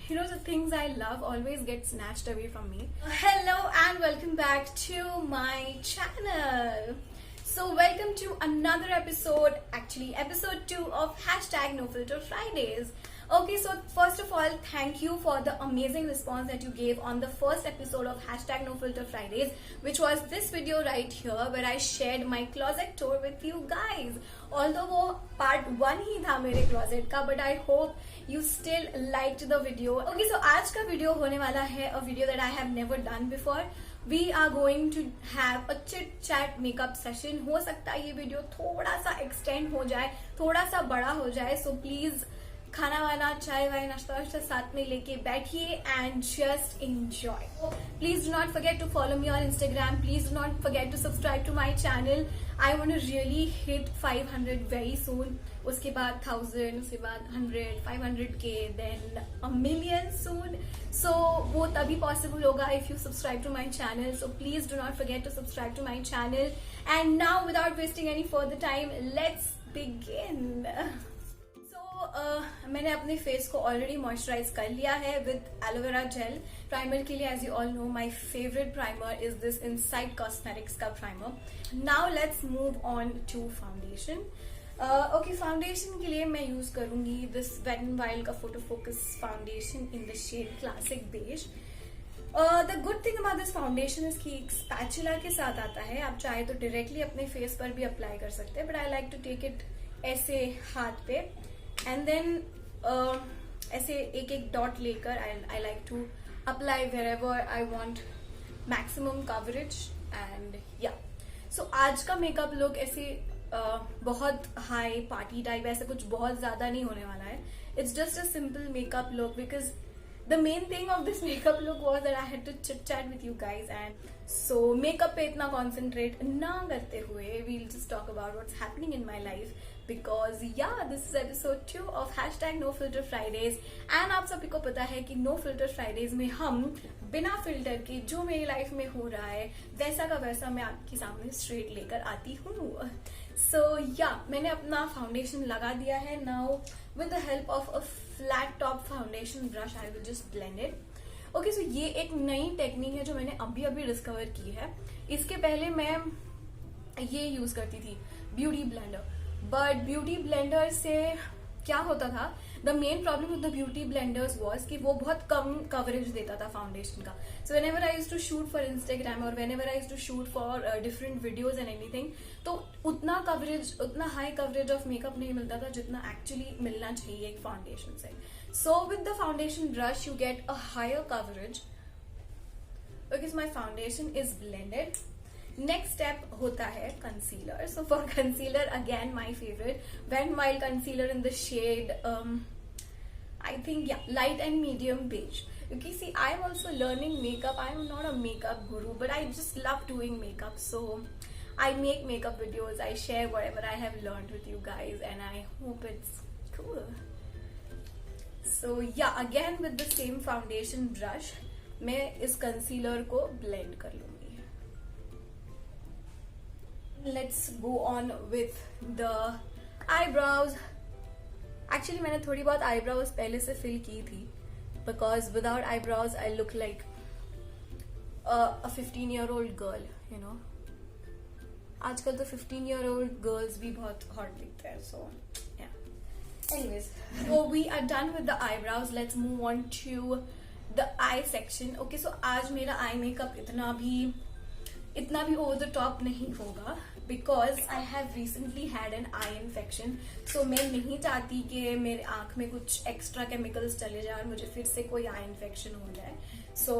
the things I love always get snatched away from me. Hello and welcome back to my channel. So welcome to another episode, actually episode 2 of #NoFilterFridays. Okay, so first of all, thank you for the amazing response that you gave on the first episode of #NoFilterFridays, which was this video right here where I shared my closet tour with you guys. Although वो part 1 ही था मेरे closet का, but I hope you still liked the video. Okay, so आज का video होने वाला है a video that I have never done before. We are going to have a chit chat makeup session. हो सकता है ये video थोड़ा सा extend हो जाए, थोड़ा सा बड़ा हो जाए, so please खाना वाना चाय वाय नाश्ता वाश्ता साथ में लेके बैठिए and just enjoy. Please do not forget to follow me on Instagram. Please do not forget to subscribe to my channel. I want to really hit 500 very soon. उसके बाद 1000, उसके बाद 100, 500k, then a million soon. So वो तभी possible होगा if you subscribe to my channel. So please do not forget to subscribe to my channel. And now, without wasting any further time, let's begin. मैंने अपने face को already moisturise कर लिया है with aloe vera gel. Primer के लिए as you all know my favourite primer is this Insight Cosmetics का primer. Now let's move on to foundation. Okay, foundation के लिए मैं यूज करूंगी दिस वेट एंड वाइल्ड का photo focus foundation in the shade classic beige. The good thing about this foundation is कि spatula के साथ आता है. आप चाहे तो डायरेक्टली अपने फेस पर भी अप्लाई कर सकते हैं, but I like to take it ऐसे हाथ पे एंड देन ऐसे एक एक डॉट लेकर I like to apply wherever I want maximum coverage. And या सो आज का मेकअप लुक ऐसे बहुत हाई पार्टी टाइप ऐसे कुछ बहुत ज्यादा नहीं होने वाला है. It's just a simple makeup look because the main thing of this makeup look was that I had to chit chat with you guys, and so makeup पे इतना concentrate ना करते हुए we'll just talk about what's happening in my life because yeah, this is episode 2 of #NoFilterFridays and आप सभी को पता है कि No Filter Fridays में हम बिना फिल्टर के जो मेरी लाइफ में हो रहा है वैसा का वैसा मैं आपके सामने स्ट्रेट लेकर आती हूँ. So yeah, मैंने अपना फाउंडेशन लगा दिया है. Now with the help of a flat top foundation brush I will just blend it. Okay, so ये एक नई टेक्निक है जो मैंने अभी डिस्कवर की है. इसके पहले मैं ये यूज करती थी beauty blender, but beauty blender से क्या होता था, the main problem with the beauty blenders was कि वो बहुत कम कवरेज देता था फाउंडेशन का. So whenever I used to shoot for Instagram और whenever I used to shoot for different videos and anything, तो उतना कवरेज, उतना हाई कवरेज ऑफ मेकअप नहीं मिलता था जितना एक्चुअली मिलना चाहिए एक फाउंडेशन से. So with the foundation brush you get a higher coverage because my foundation is blended. Next step होता है concealer. So for concealer again my favourite wet and wild concealer in the shade I think light and medium beige. You see, I am also learning makeup. I am not a makeup guru, but I just love doing makeup. So I make makeup videos. I share whatever I have learned with you guys, and I hope it's cool. So yeah, again with the same foundation brush, मैं इस concealer को blend कर लूँगी. Let's go on with the eyebrows. Actually मैंने थोड़ी बहुत eyebrows पहले से fill की थी because without eyebrows I look like a 15-year-old girl, you know. आजकल तो 15-year-old girls भी बहुत hot दिखते हैं, so yeah. Anyways, so we are done with the eyebrows. Let's move on to the eye section. Okay, so आज मेरा eye makeup इतना भी over the top नहीं होगा because I have recently had an eye infection. So मैं नहीं चाहती कि मेरे आँख में कुछ extra chemicals चले जाए और मुझे फिर से कोई eye infection हो जाए. So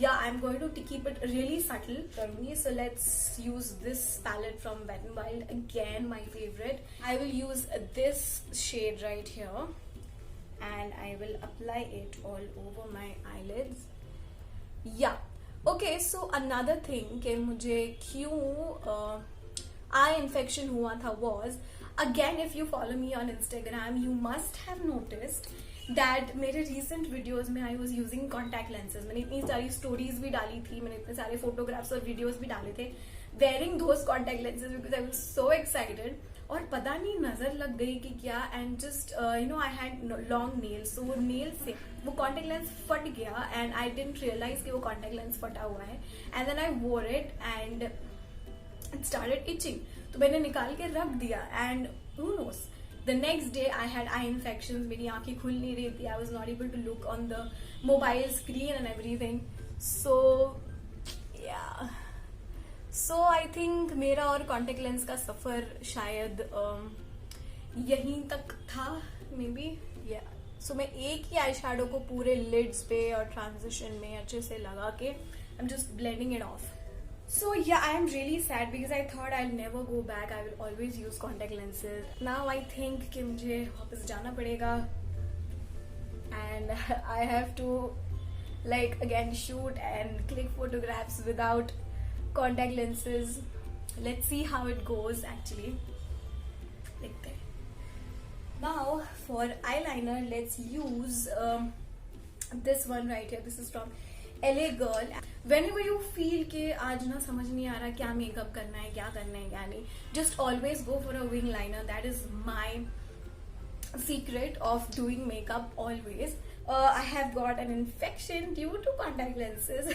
yeah, I'm going to keep it really subtle करूँगी. So let's use this palette from Wet n Wild, again my favorite. I will use this shade right here and I will apply it all over my eyelids. Yeah. Okay, so another thing कि मुझे क्यों eye infection हुआ था was, again if you follow me on Instagram you must have noticed that मेरे recent videos में I was using contact lenses. मैंने इतनी सारी stories भी डाली थी, मैंने इतने सारे photographs और videos भी डाले थे wearing those contact lenses because I was so excited. और पता नहीं नजर लग गई कि क्या, and just you know I had long nails, so वो नेल से वो कॉन्टेक्ट लेंस फट गया एंड आई डिडंट रियलाइज कि वो कॉन्टेक्ट लेंस फटा हुआ है, and then I wore it and it started itching. तो मैंने निकाल के रख दिया and who knows the next day I had eye infection. मेरी आंखें खुल नहीं रही थी, I was not able to look on the mobile screen and everything. So I think मेरा और कॉन्टेक्ट लेंस का सफर शायद यहीं तक था मे बी. सो मैं एक ही आई शैडो को पूरे लिड्स पे और ट्रांजिशन में अच्छे से लगा के I am just blending it of. So yeah, I am really sad because I thought I'll never go back. I will always use contact lenses. Now I think कि मुझे वापस जाना पड़ेगा and I have to like again shoot and click photographs without contact lenses. Let's see how it goes actually. देखते हैं. Now for eyeliner, let's use this one right here. This is from LA Girl. Whenever you feel कि आज ना समझ नहीं आ रहा क्या makeup करना है, क्या करना है, क्या नहीं, just always go for a wing liner. That is my secret of doing makeup always. I have got an infection due to contact lenses.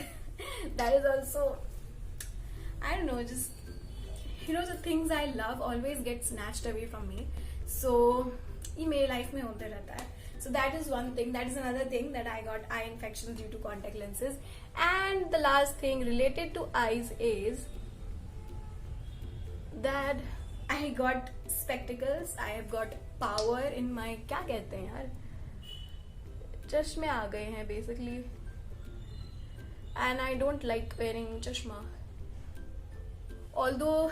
That is also, I don't know, just you know the things I love always get snatched away from me. So ये मेरी life में होते रहता है. So that is one thing. That is another thing that I got eye infections due to contact lenses. And the last thing related to eyes is that I got spectacles. I have got power in my, क्या कहते हैं यार, चश्मे आ गए हैं basically. And I don't like wearing चश्मा. Although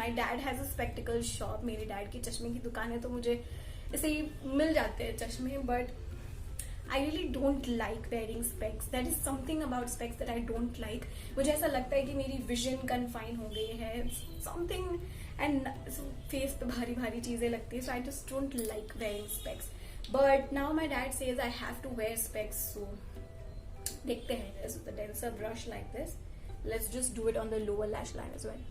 my dad has a spectacle shop, मेरे dad की चश्मे की दुकान है, तो मुझे ऐसे ही मिल जाते हैं चश्मे, but I really don't like wearing specs. That is something about specs that I don't like. मुझे ऐसा लगता है कि मेरी विजन कन्फाइन हो गई है समथिंग, एंड फेस पे भारी भारी चीजें लगती है. So I just don't like wearing specs. But now my dad says I have to wear specs. So देखते हैं. The denser brush like this. Let's just do it on the lower lash line as well.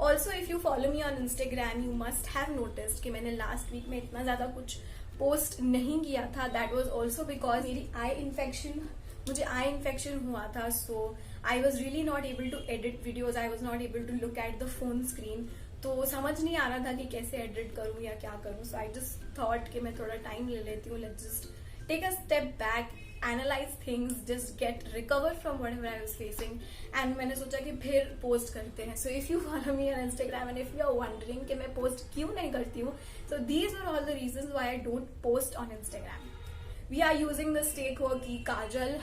Also, if you follow me on Instagram, you must have noticed कि मैंने last week में इतना ज़्यादा कुछ post नहीं किया था. That was also because मेरी मुझे eye infection हुआ था. So I was really not able to edit videos. I was not able to look at the phone screen. तो समझ नहीं आ रहा था कि कैसे edit करूँ या क्या करूँ. So I just thought कि मैं थोड़ा time ले लेती हूँ. Let's just take a step back, analyze things, just get recover from whatever I was facing. And मैंने सोचा कि फिर post करते हैं. So if you follow me on Instagram and if you are wondering कि मैं post क्यों नहीं करती हूँ, so these are all the reasons why I don't post on Instagram. We are using the Stay Quirky Kajal.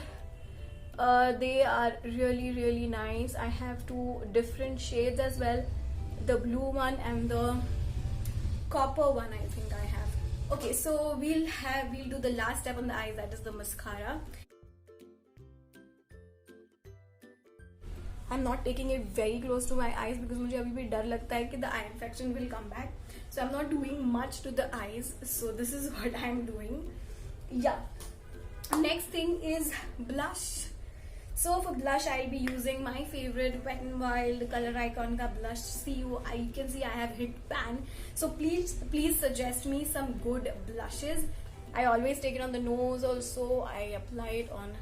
They are really really nice. I have two different shades as well, the blue one and the copper one. I think I have. Okay, so we'll do the last step on the eyes, that is the mascara. I'm not taking it very close to my eyes because मुझे अभी भी डर लगता है कि the eye infection will come back. So I'm not doing much to the eyes. So this is what I'm doing. Yeah. Next thing is blush. So for blush, I'll be using my favorite Wet n Wild Color Icon ka blush. You can see I have hit pan. So please suggest me some good blushes. I always take it on the nose also. I apply it on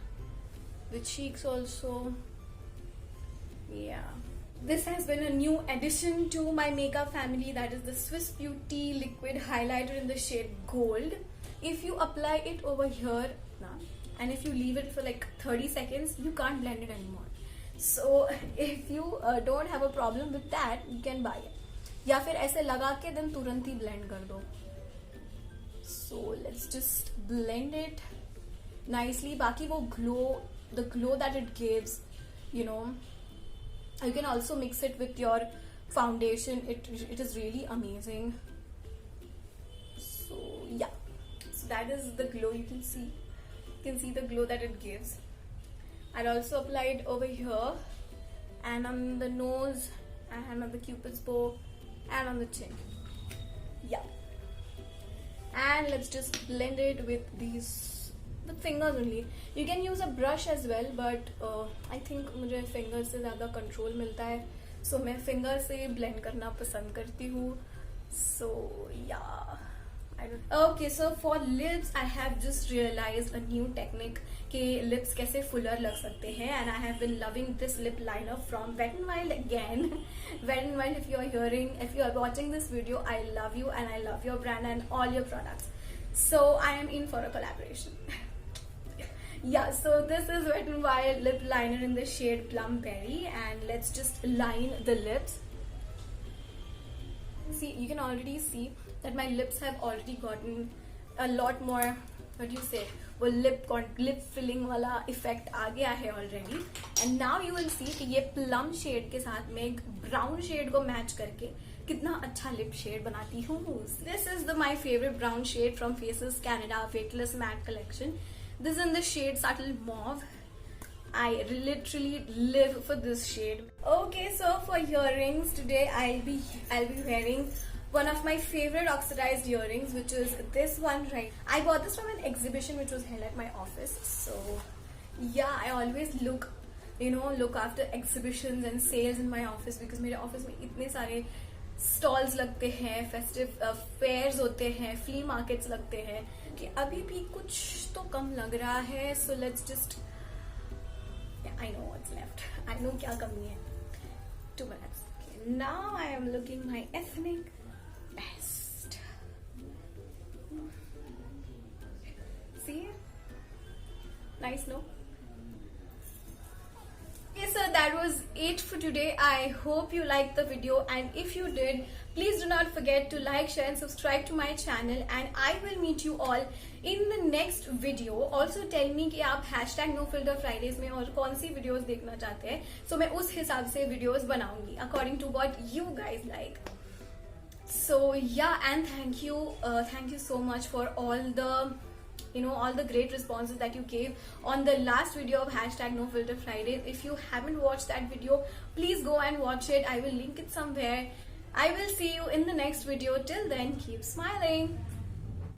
the cheeks also. Yeah. This has been a new addition to my makeup family. That is the Swiss Beauty liquid highlighter in the shade Gold. If you apply it over here now, and if you leave it for like 30 seconds, you can't blend it anymore. So if you don't have a problem with that, you can buy it. या फिर ऐसे लगा के then तुरंत ही blend कर दो. So let's just blend it nicely. बाकी वो the glow that it gives, you know, you can also mix it with your foundation. It is really amazing. So yeah, so that is the glow. You can see the glow that it gives. I'll also apply it over here and on the nose and on the cupid's bow and on the chin. Yeah. And let's just blend it with these with fingers only. You can use a brush as well, but I think मुझे fingers से ज़्यादा control मिलता है, so मैं finger से blend करना पसंद करती हूँ. So yeah. Okay, so for lips I have just realized a new technique कि lips कैसे fuller लग सकते हैं, and I have been loving this lip liner from Wet n Wild again. Wet n Wild, if you are watching this video, I love you and I love your brand and all your products. So I am in for a collaboration. Yeah, so this is Wet n Wild lip liner in the shade Plum Berry, and let's just line the lips. See, you can already see that my lips have already gotten a lot more, what do you say, वो lip filling वाला effect आ गया है already. And now you will see कि ये plum shade के साथ में एक brown shade को match करके कितना अच्छा lip shade बनाती हूँ. This is my favorite brown shade from Faces Canada Weightless Matte Collection. This is in the shade Subtle Mauve. I literally live for this shade. Okay, so for earrings today I'll be wearing one of my favorite oxidized earrings, which is this one right. I got this from an exhibition which was held at my office. So yeah, I always look after exhibitions and sales in my office, because मेरे office में इतने सारे stalls लगते हैं, festive fairs होते हैं, flea markets लगते हैं कि अभी भी कुछ तो कम लग रहा है. So let's just, I know what's left. I know क्या कमी है. 2 minutes. Okay, now I am looking my ethnic best. See? Nice, no? Okay, so that was it for today. I hope you liked the video, and if you did, please do not forget to like, share and subscribe to my channel, and I will meet you all in the next video. Also tell me कि आप #NoFilterFridays में और कौन सी videos देखना चाहते हैं, so मैं उस हिसाब से videos बनाऊंगी according to what you guys like. So yeah, and thank you so much for all the great responses that you gave on the last video of #NoFilterFridays. If you haven't watched that video, please go and watch it. I will link it somewhere. I will see you in the next video. Till then, keep smiling.